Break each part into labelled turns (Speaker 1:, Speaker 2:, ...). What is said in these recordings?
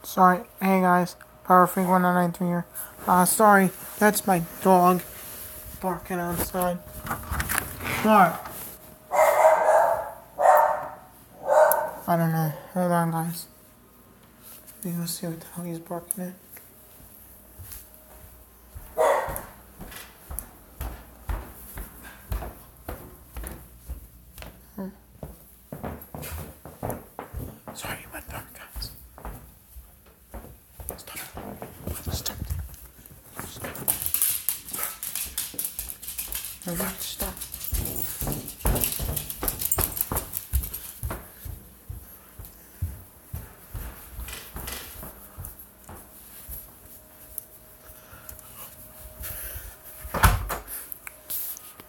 Speaker 1: Sorry. Hey guys. Power Freak 1993 here. Sorry. That's my dog barking outside. Sorry. I don't know. Hold on, guys. Let me go see what the hell he's barking at. Sorry, my dog, guys. Stop. Stop. Alright, stop.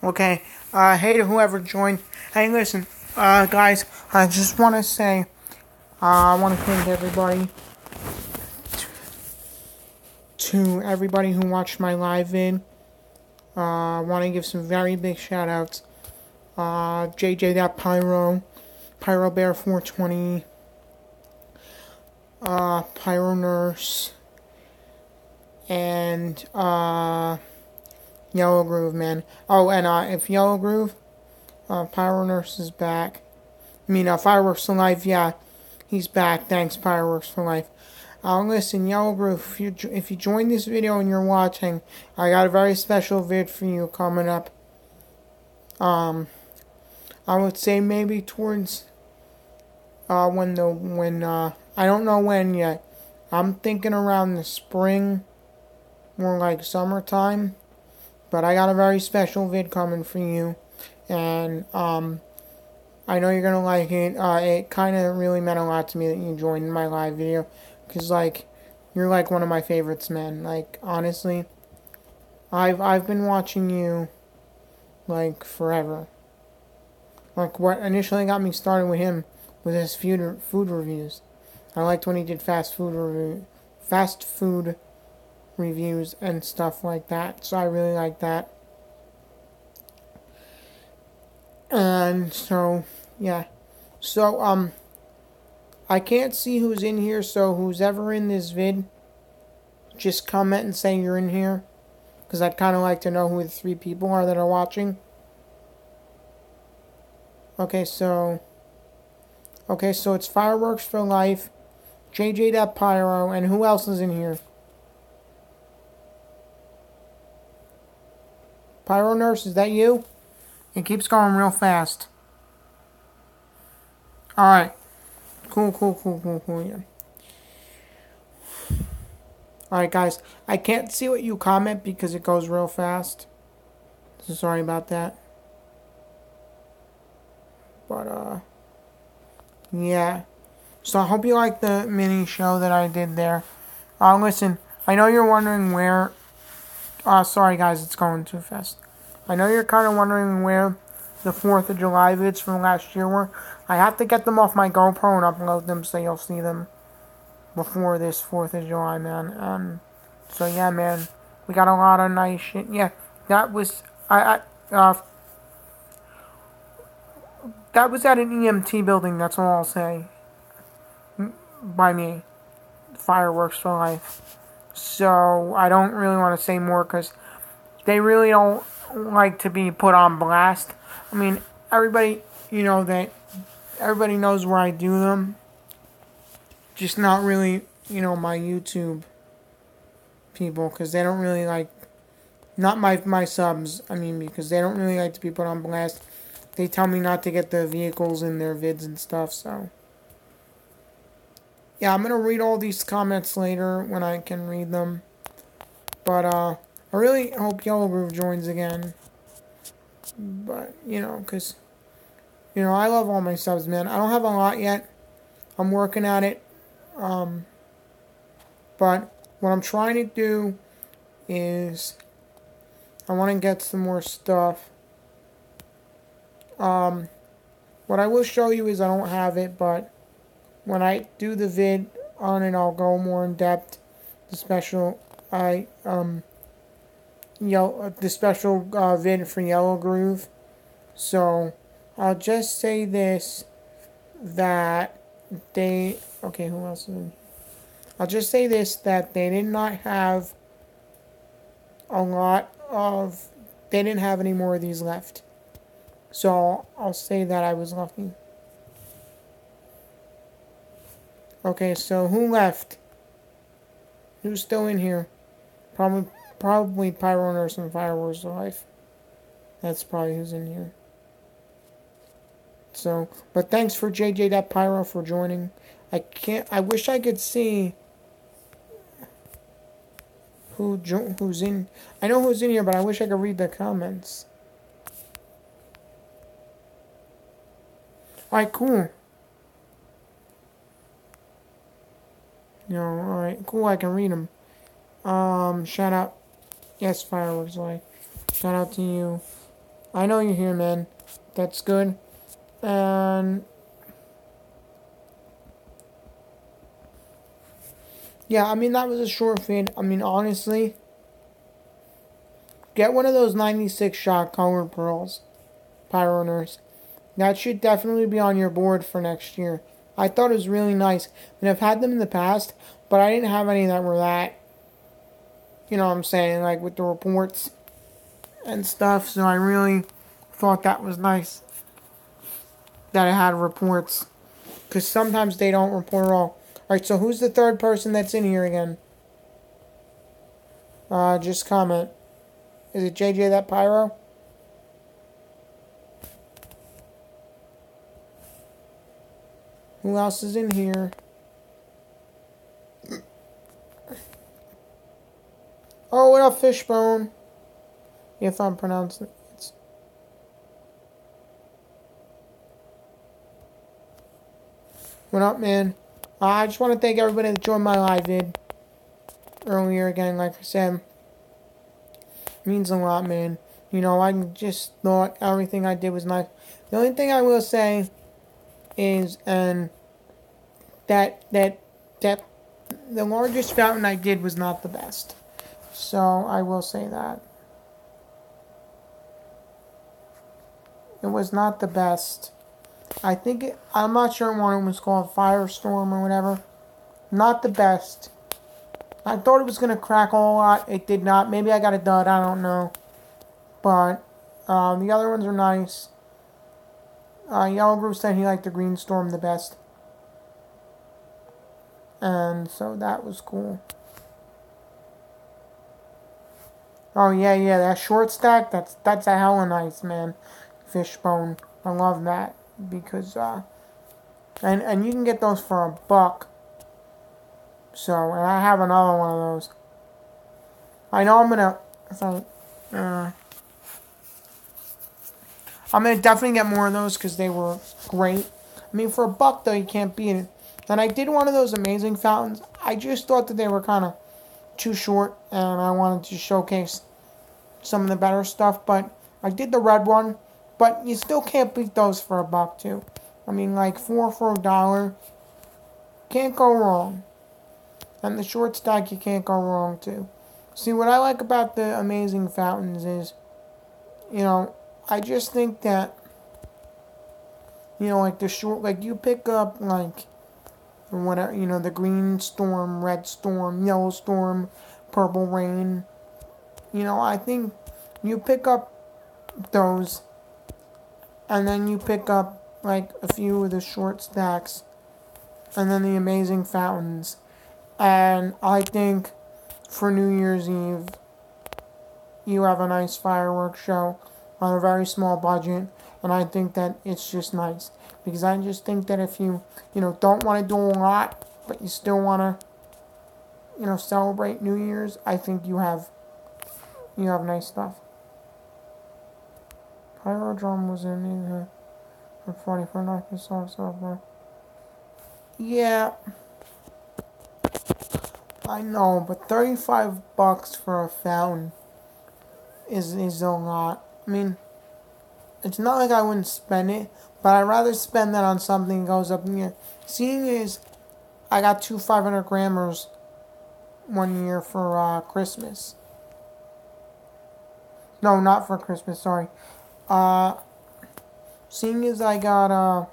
Speaker 1: Okay, hey to whoever joined. Hey, listen, guys, I just want to say, I want to thank everybody, to everybody who watched my live vid. I want to give some very big shout outs. JJ.Pyro, PyroBear420, Pyro Nurse, and, Yellow Groove, man. Oh, and, if Yellow Groove, Pyro Nurse is back. I mean, Fireworks for Life, yeah, he's back. Thanks, Fireworks for Life. Listen, Yellow Groove, if you join this video and you're watching, I got a very special vid for you coming up. I would say maybe towards, I don't know when yet. I'm thinking around the spring, more like summertime. But I got a very special vid coming for you. And, I know you're gonna like it. It kind of really meant a lot to me that you joined my live video. Because, like, you're, like, one of my favorites, man. Like, honestly, I've been watching you, like, forever. Like, what initially got me started with him was his food reviews. I liked when he did fast food reviews and stuff like that. So I really like that. And so, yeah. So, I can't see who's in here, so who's ever in this vid, just comment and say you're in here. Because I'd kind of like to know who the 3 people are that are watching. Okay, so it's Fireworks for Life, JJ.Pyro, and who else is in here? Pyro Nurse, is that you? It keeps going real fast. Alright. Cool, yeah. Alright, guys. I can't see what you comment because it goes real fast. So sorry about that. But, yeah. So I hope you like the mini show that I did there. Listen, I know you're wondering where... sorry guys, it's going too fast. I know you're kind of wondering where the 4th of July vids from last year were. I have to get them off my GoPro and upload them so you'll see them before this 4th of July, man. So yeah, man, we got a lot of nice shit. Yeah, that was that was at an EMT building. That's all I'll say. By me, Fireworks for Life. So I don't really want to say more because they really don't like to be put on blast. I mean, everybody, everybody knows where I do them. Just not really, my YouTube people, because they don't really like, not my subs, I mean, because they don't really like to be put on blast. They tell me not to get the vehicles in their vids and stuff, so. Yeah, I'm going to read all these comments later when I can read them. But, I really hope Yellow Groove joins again. But, because, I love all my subs, man. I don't have a lot yet. I'm working at it. But what I'm trying to do is I want to get some more stuff. What I will show you is I don't have it, but when I do the vid on it, I'll go more in depth. The special vid for Yellow Groove. So I'll just say this, that they... Okay, who else is in? I'll just say this, that they did not have a lot of, they didn't have any more of these left. So I'll say that I was lucky. Okay, so who left? Who's still in here? Probably Pyro Nurse and Fireworks Life. That's probably who's in here. So, but thanks for JJ.Pyro for joining. I wish I could see who's in. I know who's in here, but I wish I could read the comments. Alright, cool. Alright, cool, I can read them. Shout out. Yes, Fireworks Life. Shout out to you. I know you're here, man. That's good. And yeah, I mean, that was a short vid. I mean, honestly, get one of those 96 shot colored pearls, Pyro Nurse. That should definitely be on your board for next year. I thought it was really nice. And I've had them in the past, but I didn't have any that were that, you know what I'm saying, like with the reports and stuff. So I really thought that was nice that it had reports. Because sometimes they don't report at all. Alright, so who's the third person that's in here again? Just comment. Is it JJ.Pyro? Who else is in here? Oh, what up, Fishbone? If I'm pronouncing it. What up, man? I just want to thank everybody that joined my live vid earlier again, like I said. It means a lot, man. You know, I just thought everything I did was nice. The only thing I will say is, and that the largest fountain I did was not the best. So I will say that. It was not the best. I'm not sure what it was called, Firestorm or whatever. Not the best. I thought it was going to crack a whole lot. It did not. Maybe I got a dud. I don't know. But the other ones are nice. Yellow Groove said he liked the Green Storm the best. And so that was cool. Oh, yeah, that short stack, that's a hella nice, man. Fishbone. I love that. Because, and you can get those for $1. So, and I have another one of those. I know I'm gonna definitely get more of those because they were great. I mean, for $1 though, you can't beat it. And I did one of those amazing fountains. I just thought that they were kind of too short, and I wanted to showcase some of the better stuff. But I did the red one, but you still can't beat those for $1 too. I mean, like 4 for $1. Can't go wrong. And the short stack, you can't go wrong too. See, what I like about the amazing fountains is, you know, I just think that, you know, like the short, like you pick up like, whatever, you know, the green storm, red storm, yellow storm, purple rain. You know, I think you pick up those, and then you pick up like a few of the short stacks, and then the amazing fountains. And I think for New Year's Eve, you have a nice fireworks show on a very small budget, and I think that it's just nice. Because I just think that if you don't want to do a lot, but you still want to, celebrate New Year's, I think you have nice stuff. Pyrodrome was in here for 40 for Microsoft software. Yeah, I know, but $35 for a fountain is a lot. I mean, it's not like I wouldn't spend it, but I'd rather spend that on something that goes up in here. Seeing is, I got 2 500 grammars one year for Christmas. No, not for Christmas, sorry. Seeing as I got, oh,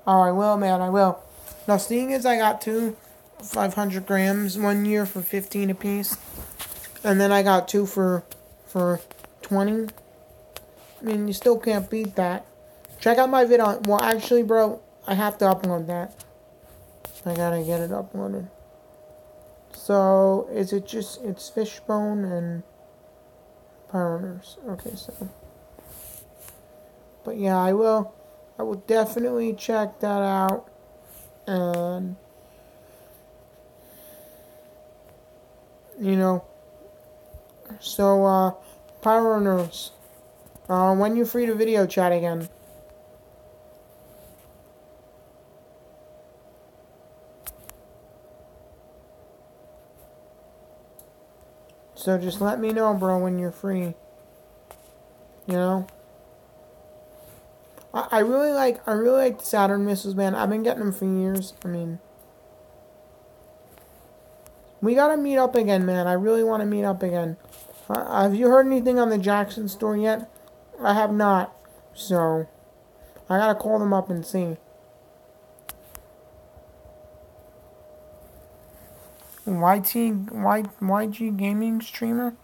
Speaker 1: I will, man, I will. Now, seeing as I got two 500 grams one year for 15 apiece, and then I got two for 20. I mean, you still can't beat that. Check out my video. Well, actually, bro, I have to upload that. I gotta get it uploaded. So, is it just, it's Fishbone and Pioneers. Okay, so. But yeah, I will definitely check that out. And, you know, so, Pioneers, when you free to video chat again? So just let me know, bro, when you're free. You know? I really like the Saturn missiles, man. I've been getting them for years. I mean, we gotta meet up again, man. I really want to meet up again. Have you heard anything on the Jackson store yet? I have not. So, I gotta call them up and see. YG Gaming Streamer?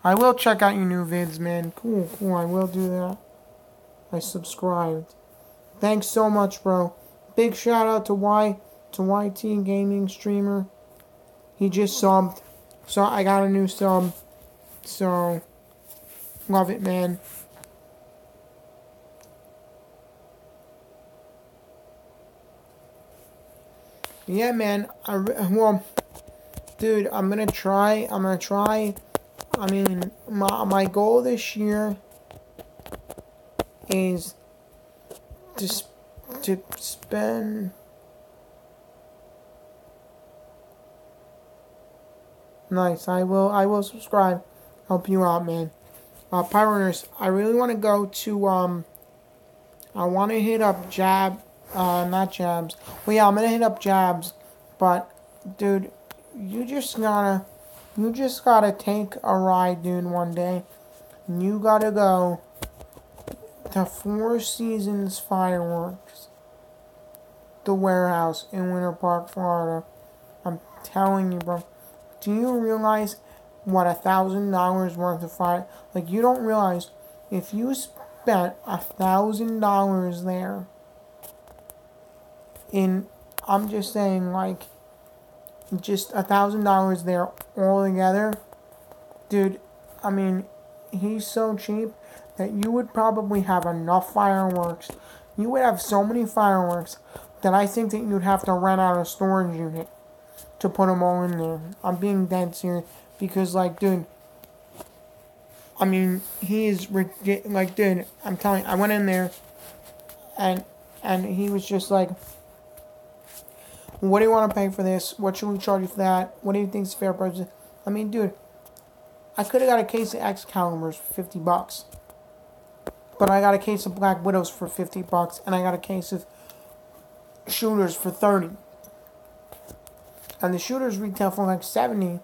Speaker 1: I will check out your new vids, man. Cool. I will do that. I subscribed. Thanks so much, bro. Big shout out to YT Gaming Streamer. He just subbed. So I got a new sub. So, love it, man. Yeah, man. Well, dude, I'm gonna try. I mean, my goal this year is to spend. Nice. I will subscribe. Help you out, man. Pioneers, I really want to go to I want to hit up not Jabs. Well, yeah, I'm gonna hit up Jabs, but dude, you just gotta take a ride, dude, one day. And you gotta go to Four Seasons Fireworks, the warehouse in Winter Park, Florida. I'm telling you, bro. Do you realize what $1,000 worth of fire? Like, you don't realize if you spent $1,000 there I'm just saying, like, just $1,000 there all together, dude. I mean, he's so cheap that you would probably have enough fireworks. You would have so many fireworks that I think that you'd have to rent out a storage unit to put them all in there. I'm being dead serious because, like, dude, I mean, he is like, dude, I'm telling you, I went in there and he was just like, what do you want to pay for this? What should we charge you for that? What do you think is fair price? I mean, dude, I could have got a case of Excaliburs for $50, but I got a case of Black Widows for $50, and I got a case of shooters for $30. And the shooters retail for like $70,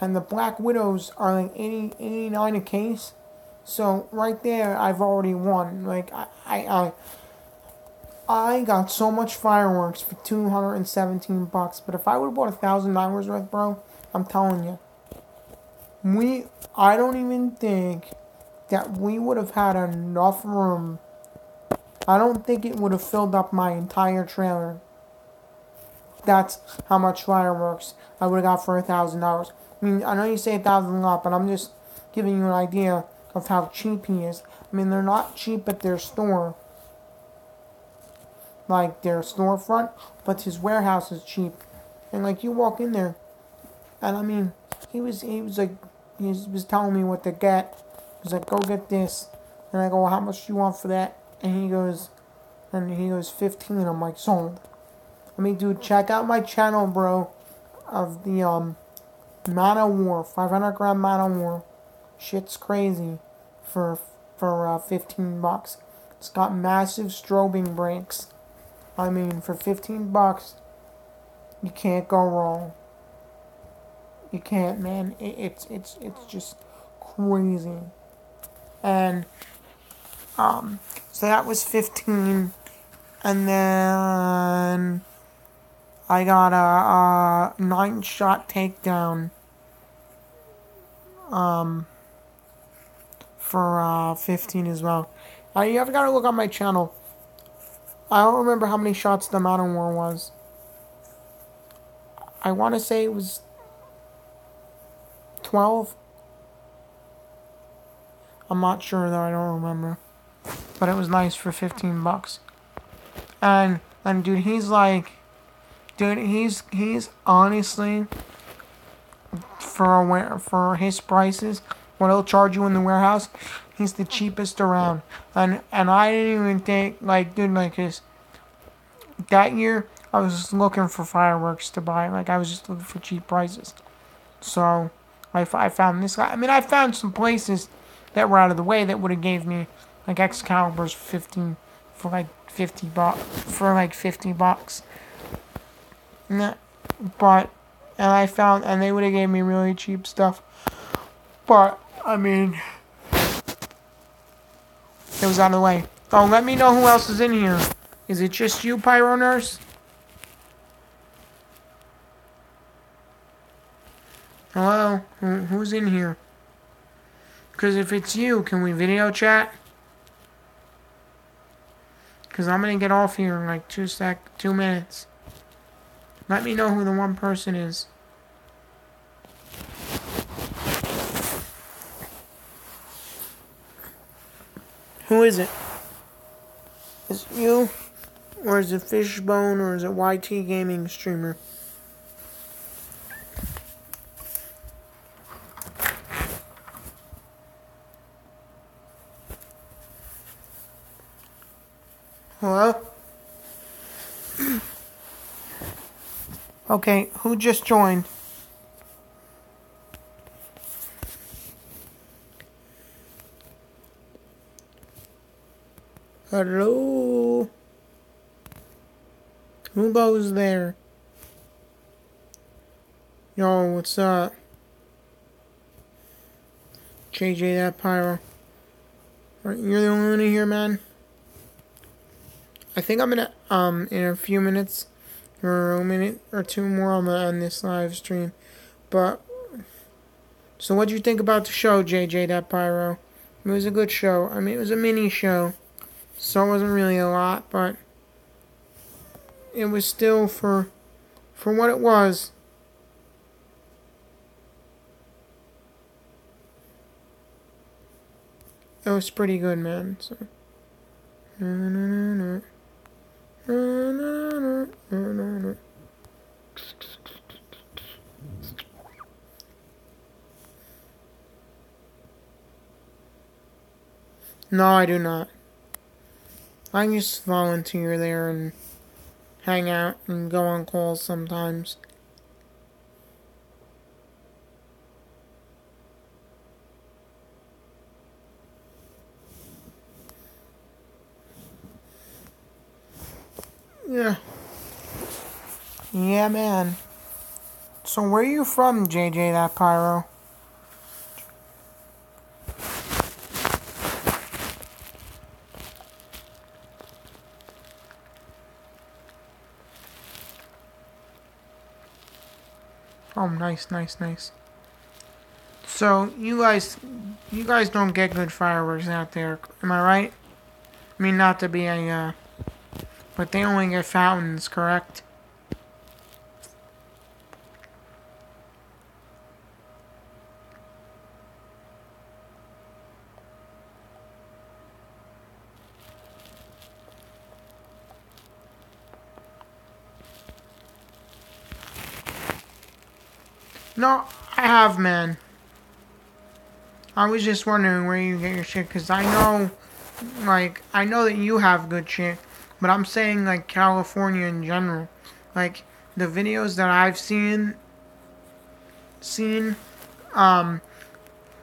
Speaker 1: and the Black Widows are like $89 a case. So right there, I've already won. Like I got so much fireworks for $217, but if I would have bought $1,000 worth, bro, I'm telling you, I don't even think that we would have had enough room. I don't think it would have filled up my entire trailer. That's how much fireworks I would have got for $1,000. I mean, I know you say $1,000 a lot, but I'm just giving you an idea of how cheap he is. I mean, they're not cheap at their store, like their storefront, but his warehouse is cheap. And like, you walk in there, and I mean, he was telling me what to get. He's like, go get this, and I go, well, how much do you want for that? And he goes 15. I'm like, sold. I mean, dude, check out my channel, bro, of the Man-O-War, 500 gram Man-O-War. Shit's crazy for $15. It's got massive strobing brakes. I mean, for $15, you can't go wrong. You can't, man. It's just crazy. And so that was 15, and then I got a 9-shot takedown for 15 as well. You have got to look on my channel. I don't remember how many shots the Mountain War was. I want to say it was 12. I'm not sure though, I don't remember. But it was nice for 15 bucks. And dude, he's like, dude, he's honestly, for his prices, what he'll charge you in the warehouse, he's the cheapest around. And I didn't even think, like, dude, like that year, I was just looking for fireworks to buy. Like, I was just looking for cheap prices. So, I found this guy. I mean, I found some places that were out of the way that would have gave me, like, Excalibur's 15, for like 50 bucks, for like 50 bucks. But, and they would have gave me really cheap stuff. But, I mean, it was out of the way. Oh, let me know who else is in here. Is it just you, Pyro Nurse? Hello? Who's in here? Because if it's you, can we video chat? Because I'm going to get off here in like 2 minutes. Let me know who the one person is. Who is it? Is it you? Or is it Fishbone? Or is it YT Gaming Streamer? Hello? Okay, who just joined? Hello? Who goes there? Yo, what's up? JJ that Pyro. You're the only one in here, man? I think I'm gonna, in a few minutes, or a minute or two more, I'm gonna end this live stream. But, so what'd you think about the show, JJ that Pyro? It was a good show. I mean, it was a mini show, so it wasn't really a lot, but it was still for what it was. It was pretty good, man. So. No, I do not. I just volunteer there and hang out and go on calls sometimes. Yeah. Yeah, man. So where are you from, JJ that Pyro? Oh, nice, nice, nice. So you guys don't get good fireworks out there, am I right? I mean, not to be a, but they only get fountains, correct? No, I have, man. I was just wondering where you get your shit, because I know, like, I know that you have good shit, but I'm saying, like, California in general. Like, the videos that I've seen,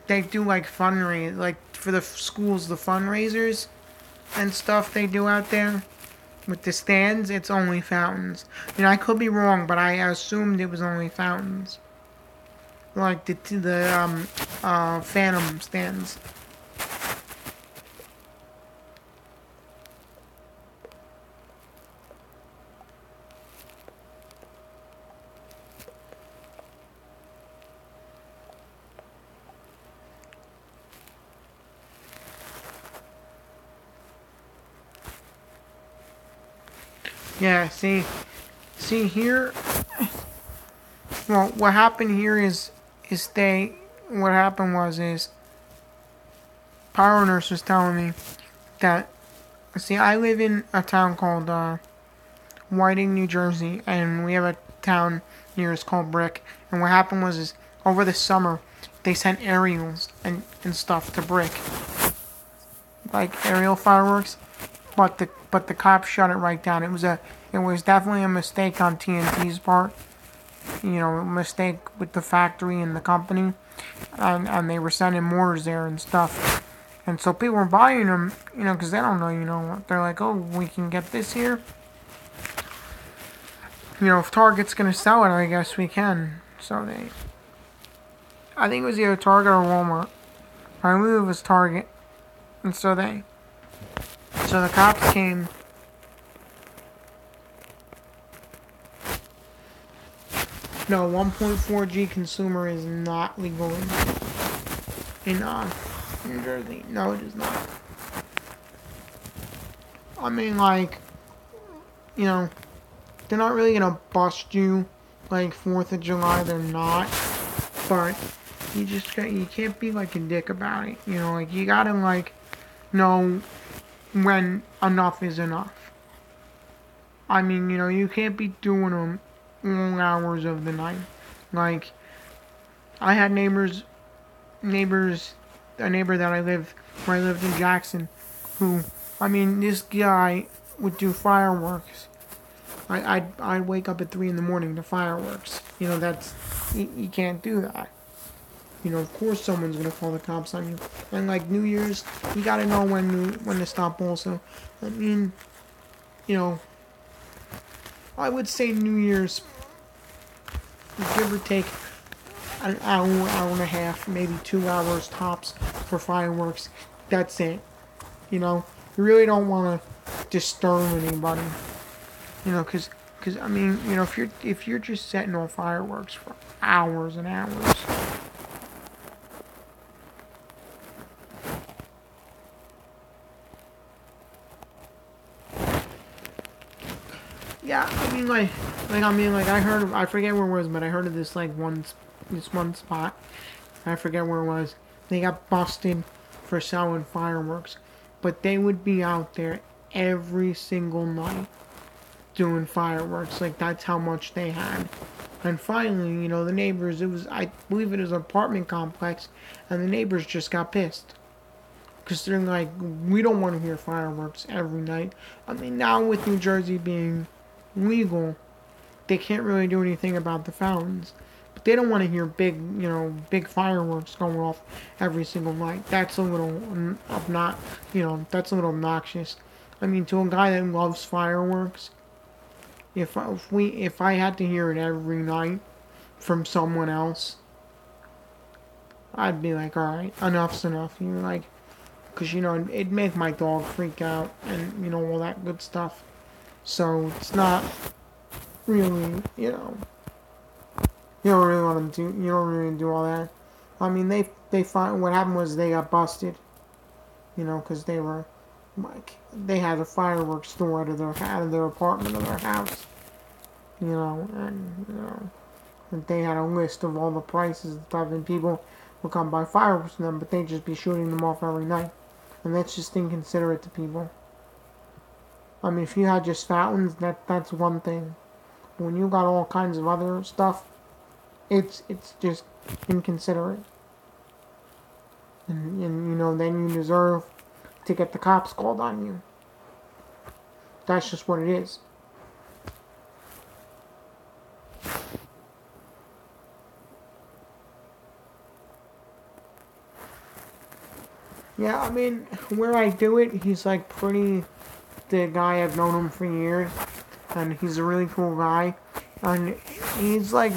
Speaker 1: they do, like, fundraise, like, for the schools, the fundraisers and stuff they do out there. With the stands, it's only fountains. You know, I could be wrong, but I assumed it was only fountains. Like the Phantom stands. Yeah, see here. Well, what happened here is they. What happened is Power Nurse was telling me that. See, I live in a town called Whiting, New Jersey, and we have a town near us called Brick. And what happened is over the summer, they sent aerials and stuff to Brick, like aerial fireworks, but the cops shut it right down. It was definitely a mistake on TNT's part. A mistake with the factory and the company, and they were sending mortars there and stuff. And so people were buying them, because they don't know, they're like, oh, we can get this here. If Target's gonna sell it, I guess we can. So I think it was either Target or Walmart. I believe it was Target. And so the cops came. No, 1.4G consumer is not legal in New Jersey. No, it is not. I mean, like, they're not really gonna bust you like 4th of July. They're not, but you can't be like a dick about it. Like you gotta like know when enough is enough. I mean, you can't be doing them long hours of the night. Like I had neighbors, a neighbor that where I lived in Jackson, who, I mean, this guy would do fireworks. I'd wake up at 3 in the morning to fireworks. You can't do that. Of course someone's gonna call the cops on you. And like New Year's, you gotta know when to stop also. I mean, I would say New Year's, give or take an hour, hour and a half, maybe 2 hours tops for fireworks. That's it. You really don't want to disturb anybody. Because I mean, if you're just setting off fireworks for hours and hours. Yeah, I mean, I forget where it was, but I heard of this one spot. I forget where it was. They got busted for selling fireworks, but they would be out there every single night doing fireworks. Like that's how much they had. And finally, the neighbors. I believe it was an apartment complex, and the neighbors just got pissed. Because they're like, we don't want to hear fireworks every night. I mean, now with New Jersey being legal, they can't really do anything about the fountains. But they don't want to hear big fireworks going off every single night. That's a little that's a little obnoxious. I mean, to a guy that loves fireworks, if I had to hear it every night from someone else, I'd be like, all right, enough's enough. You're like, because it'd make my dog freak out and all that good stuff. So it's not really, you don't really want to do, you don't really do all that. I mean, they find what happened was they got busted, because they were like they had a fireworks store out of their apartment or their house, and they had a list of all the prices and stuff, and people would come buy fireworks from them, but they'd just be shooting them off every night, and that's just inconsiderate to people. I mean, if you had just fountains, that's one thing. But when you got all kinds of other stuff, it's just inconsiderate. And then you deserve to get the cops called on you. That's just what it is. Yeah, I mean, where I do it, he's like pretty. The guy, I've known him for years, and he's a really cool guy. And he's like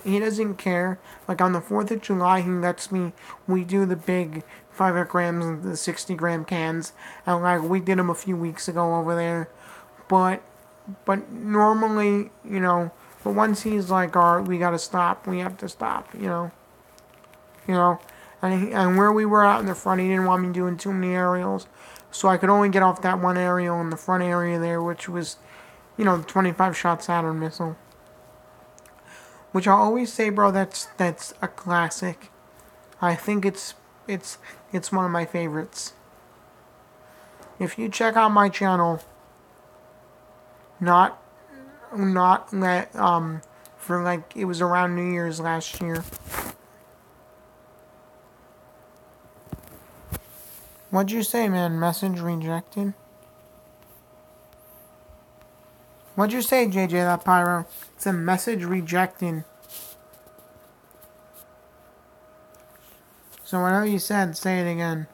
Speaker 1: he doesn't care. Like on the 4th of July, we do the big 5 grams and the 60-gram cans. And like we did them a few weeks ago over there. But normally, but once he's like, all right, we gotta stop. We have to stop, And where we were out in the front, he didn't want me doing too many aerials. So I could only get off that one aerial in the front area there, which was You know, the 25 shot Saturn missile. Which I'll always say, bro, that's a classic. I think it's one of my favorites. If you check out my channel, not for like, it was around New Year's last year. What'd you say, man? Message rejected? What'd you say, JJ, that pyro? It's a message rejected. So whatever you said, say it again.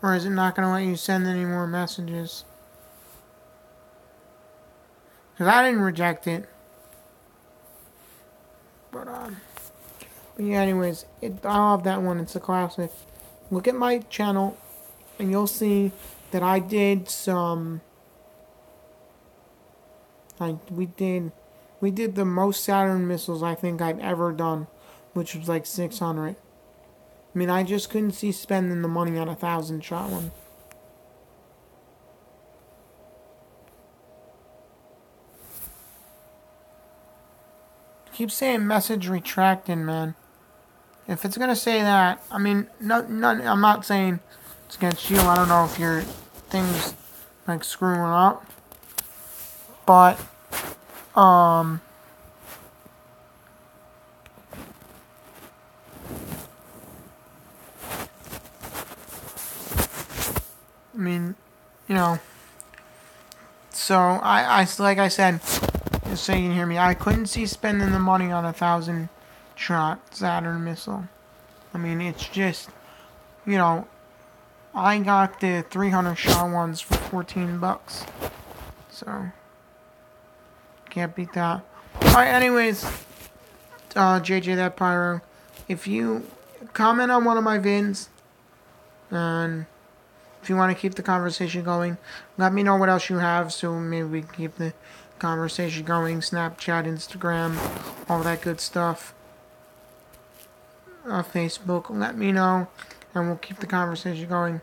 Speaker 1: Or is it not going to let you send any more messages? Because I didn't reject it. But yeah, anyways, I love that one. It's a classic. Look at my channel, and you'll see that I did some... We did the most Saturn missiles I think I've ever done, which was like 600. I mean, I just couldn't see spending the money on a 1,000 shot one. Keep saying message retracted, man. If it's gonna say that, I mean, I'm not saying it's against you. I don't know if your thing's like screwing up, but I mean, you know. So I like I said, just so you can hear me, I couldn't see spending the money on a 1,000 shot Saturn missile. I mean, it's just, you know, I got the 300 shot ones for 14 bucks. So, can't beat that. Alright, anyways, JJ that Pyro, if you comment on one of my vids, and if you want to keep the conversation going, let me know what else you have, so maybe we can keep the conversation going. Snapchat, Instagram, all that good stuff. Facebook, let me know, and we'll keep the conversation going.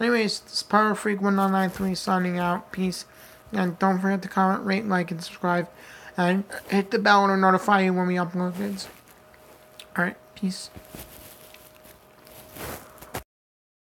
Speaker 1: Anyways, this is Pyro Freak 1993 signing out. Peace. And don't forget to comment, rate, like, and subscribe. And hit the bell to notify you when we upload vids. Alright, peace.